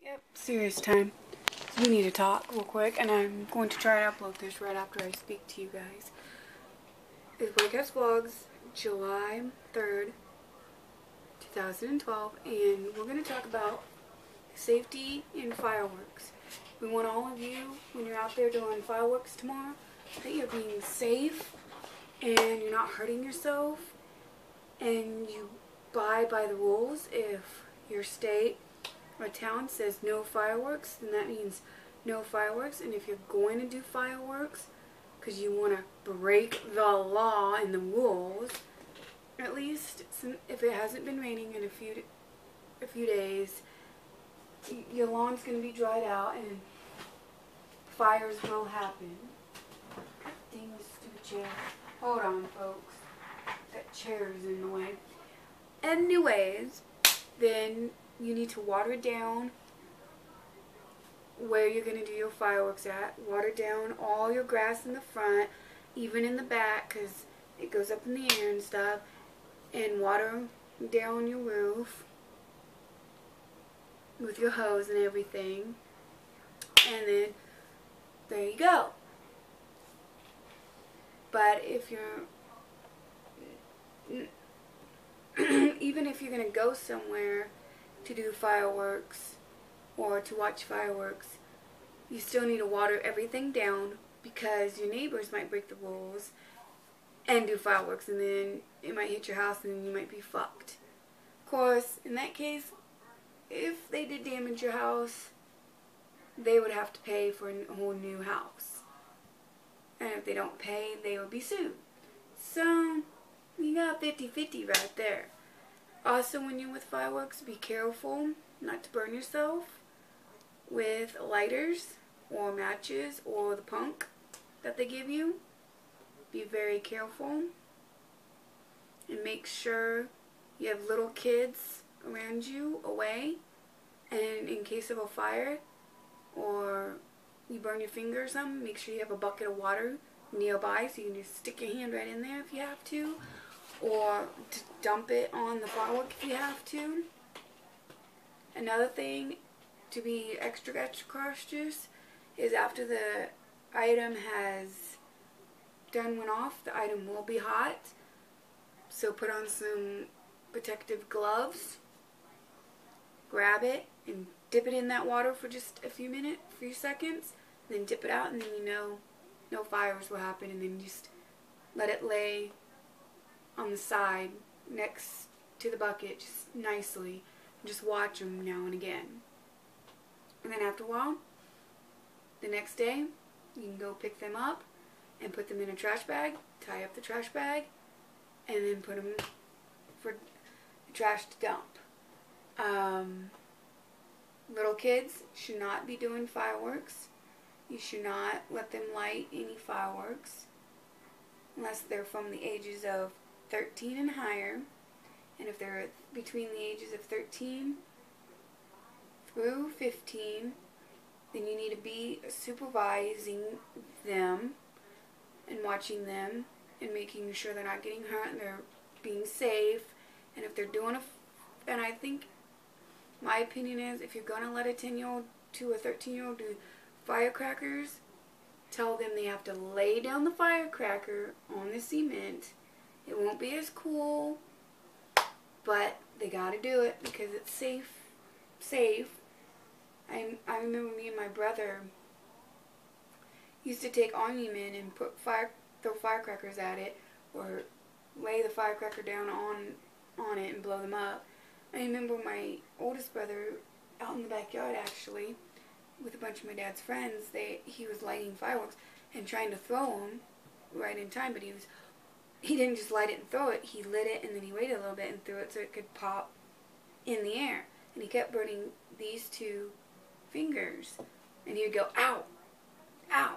Yep, serious time. So we need to talk real quick, and I'm going to try and upload this right after I speak to you guys. It's Whitecast Vlogs, July 3rd, 2012, and we're going to talk about safety in fireworks. We want all of you, when you're out there doing fireworks tomorrow, that you're being safe, and you're not hurting yourself, and you abide by the rules. If your state or town says no fireworks, then that means no fireworks. And if you're going to do fireworks because you want to break the law and the rules, at least if it hasn't been raining in a few days, your lawn's going to be dried out and fires will happen. Dang this stupid chair. Hold on, folks. That chair is in the way. Anyways, then you need to water down where you're going to do your fireworks at. Water down all your grass in the front, even in the back, because it goes up in the air and stuff. And water down your roof with your hose and everything. And then, there you go. But if you're even if you're going to go somewhere to do fireworks or to watch fireworks, you still need to water everything down, because your neighbors might break the rules and do fireworks, and then it might hit your house and then you might be fucked. Of course, in that case, if they did damage your house, they would have to pay for a whole new house. And if they don't pay, they will be sued. So, you got 50-50 right there. Also, when you're with fireworks, be careful not to burn yourself with lighters or matches or the punk that they give you. Be very careful. And make sure you have little kids around you, away. And in case of a fire or you burn your finger or something, make sure you have a bucket of water nearby so you can just stick your hand right in there if you have to, or to dump it on the firework if you have to. Another thing to be extra cautious is after the item has went off, the item will be hot, so put on some protective gloves, grab it and dip it in that water for just a few seconds, then dip it out, and then you know no fires will happen, and then just let it lay on the side next to the bucket just nicely, and just watch them now and again. And then after a while, the next day, you can go pick them up and put them in a trash bag, tie up the trash bag, and then put them for the trash to dump. Little kids should not be doing fireworks. You should not let them light any fireworks unless they're from the ages of 13 and higher. And if they're between the ages of 13 through 15, then you need to be supervising them and watching them and making sure they're not getting hurt and they're being safe. And if they're doing and I think my opinion is, if you're going to let a 10-year-old to a 13-year-old do firecrackers, tell them they have to lay down the firecracker on the cement. It won't be as cool, but they gotta do it because it's safe. I remember me and my brother used to take Omni-Men and throw firecrackers at it, or lay the firecracker down on it and blow them up. I remember my oldest brother out in the backyard, actually, with a bunch of my dad's friends. He was lighting fireworks and trying to throw them right in time, but he didn't just light it and throw it. He lit it and then he waited a little bit and threw it so it could pop in the air. And he kept burning these two fingers. And he would go, ow, ow.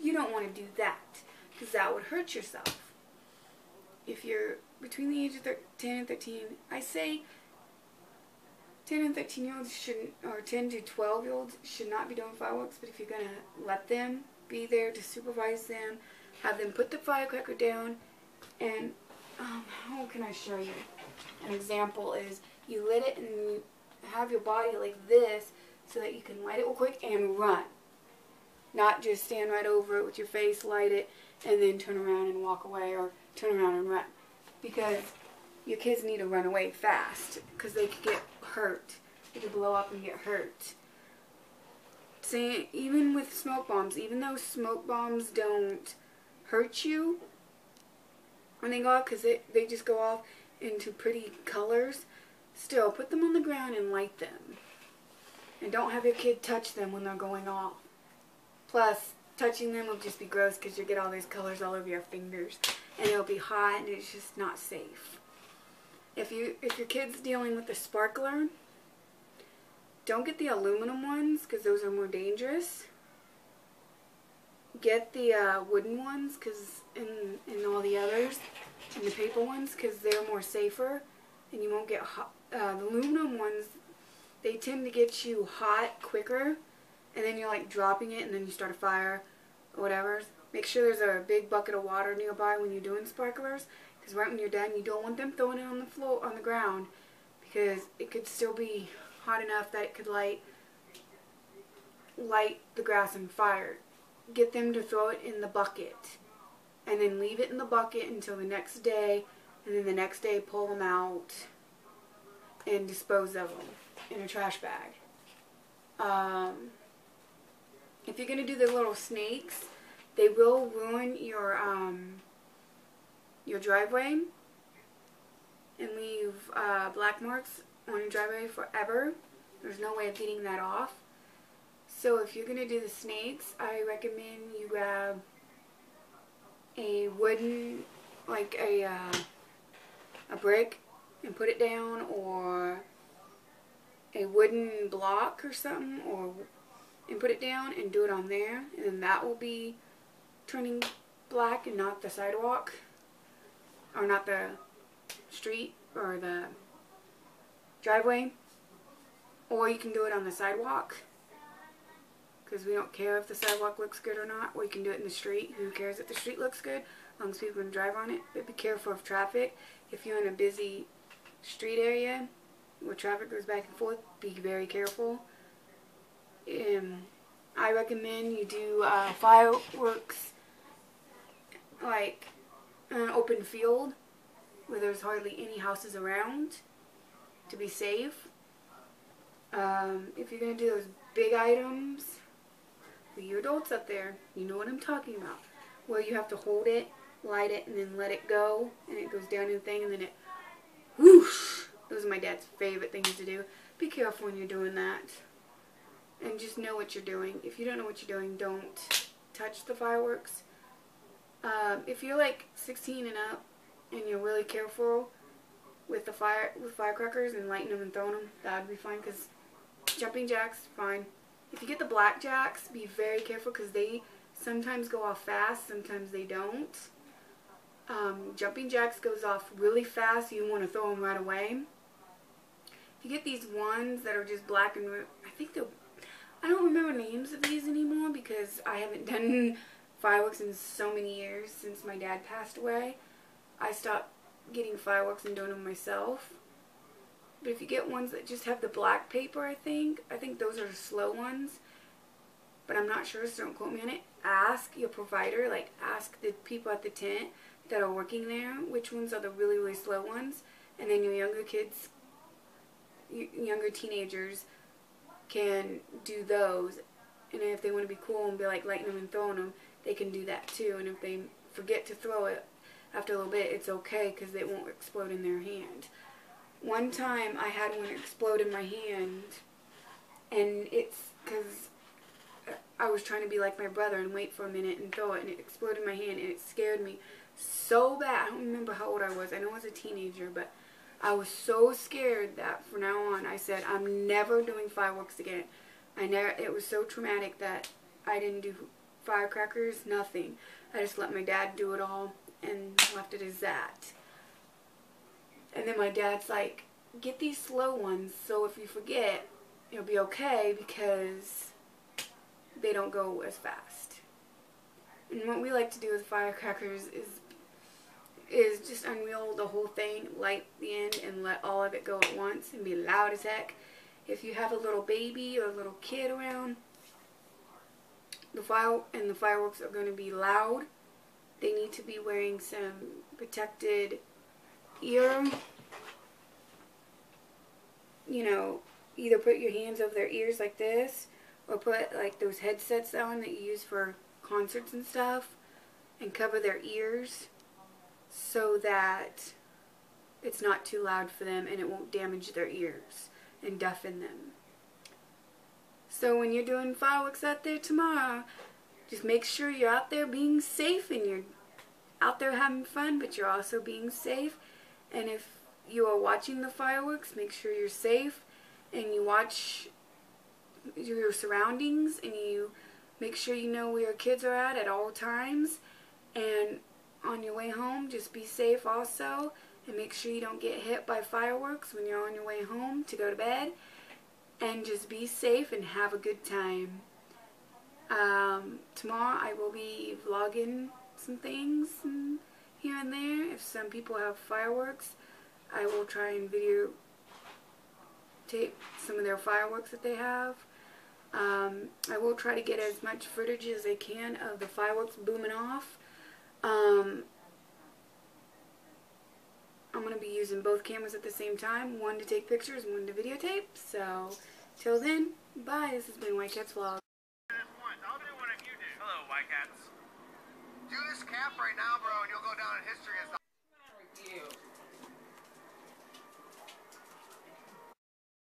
You don't want to do that, because that would hurt yourself. If you're between the age of 10 and 13, I say 10 and 13-year-olds shouldn't, or 10 to 12-year-olds should not be doing fireworks, but if you're going to let them be there to supervise them, have them put the firecracker down, and how can I show you? An example is you lit it and have your body like this so that you can light it real quick and run. Not just stand right over it with your face, light it, and then turn around and walk away, or turn around and run. Because your kids need to run away fast, because they could get hurt. They could blow up and get hurt. See, even with smoke bombs, even though smoke bombs don't hurt you when they go off, because they just go off into pretty colors, still, put them on the ground and light them. And don't have your kid touch them when they're going off. Plus, touching them will just be gross because you'll get all these colors all over your fingers. And it'll be hot and it's just not safe. If your kid's dealing with a sparkler, don't get the aluminum ones because those are more dangerous. Get the wooden ones because and all the others, and the paper ones, because they're more safer and you won't get hot. The aluminum ones, they tend to get you hot quicker, and then you're like dropping it and then you start a fire or whatever. Make sure there's a big bucket of water nearby when you're doing sparklers, because right when you're done, you don't want them throwing it on the floor, on the ground, because it could still be hot enough that it could light the grass on fire. Get them to throw it in the bucket, and then leave it in the bucket until the next day, and then the next day pull them out and dispose of them in a trash bag. If you're going to do the little snakes, they will ruin your driveway and leave black marks on your driveway forever. There's no way of getting that off. So if you're going to do the snakes, I recommend you grab a wooden, like a brick, and put it down, or a wooden block or something, and put it down and do it on there, and then that will be turning black and not the sidewalk, or not the street or the driveway. Or you can do it on the sidewalk, because we don't care if the sidewalk looks good or not. Or you can do it in the street. Who cares if the street looks good, as long as people can drive on it. But be careful of traffic. If you're in a busy street area where traffic goes back and forth, be very careful. I recommend you do fireworks like in an open field where there's hardly any houses around, to be safe. If you're going to do those big items, for you adults up there, you know what I'm talking about, where you have to hold it, light it, and then let it go, and it goes down in the thing, and then it whoosh. Those are my dad's favorite things to do. Be careful when you're doing that. And just know what you're doing. If you don't know what you're doing, don't touch the fireworks. If you're like 16 and up, and you're really careful with firecrackers and lighting them and throwing them, that would be fine, because jumping jacks, fine. If you get the black jacks, be very careful, because they sometimes go off fast, sometimes they don't. Jumping jacks goes off really fast, you want to throw them right away. If you get these ones that are just black and I don't remember names of these anymore, because I haven't done fireworks in so many years since my dad passed away. I stopped getting fireworks and doing them myself. But if you get ones that just have the black paper, I think those are the slow ones. But I'm not sure, so don't quote me on it. Ask your provider, like ask the people at the tent that are working there which ones are the really, really slow ones. And then your younger kids, younger teenagers can do those. And if they want to be cool and be like lighting them and throwing them, they can do that too. And if they forget to throw it after a little bit, it's okay, because it won't explode in their hand. One time I had one explode in my hand, and it's because I was trying to be like my brother and wait for a minute and throw it, and it exploded in my hand, and it scared me so bad. I don't remember how old I was. I know I was a teenager, but I was so scared that from now on I said, I'm never doing fireworks again. It was so traumatic that I didn't do firecrackers, nothing. I just let my dad do it all and left it as that. And then my dad's like, get these slow ones, so if you forget, it'll be okay, because they don't go as fast. And what we like to do with firecrackers is just unwheel the whole thing, light the end, and let all of it go at once, and be loud as heck. if you have a little baby or a little kid around, the fireworks are going to be loud. They need to be wearing some protected ear, you know, either put your hands over their ears like this, or put like those headsets on that you use for concerts and stuff, and cover their ears so that it's not too loud for them and it won't damage their ears and deafen them. So when you're doing fireworks out there tomorrow, just make sure you're out there being safe and you're out there having fun, but you're also being safe. And if you are watching the fireworks, make sure you're safe and you watch your surroundings and you make sure you know where your kids are at all times. And on your way home, just be safe also, and make sure you don't get hit by fireworks when you're on your way home to go to bed. And just be safe and have a good time. Tomorrow I will be vlogging some things here and there. If some people have fireworks, I will try and videotape some of their fireworks that they have. I will try to get as much footage as I can of the fireworks booming off. I'm going to be using both cameras at the same time, one to take pictures and one to videotape. So, till then, bye. This has been White Cats Vlog. I'll do one if you do. Hello, White Cats. Do this cap right now, bro, and you'll go down in history as the...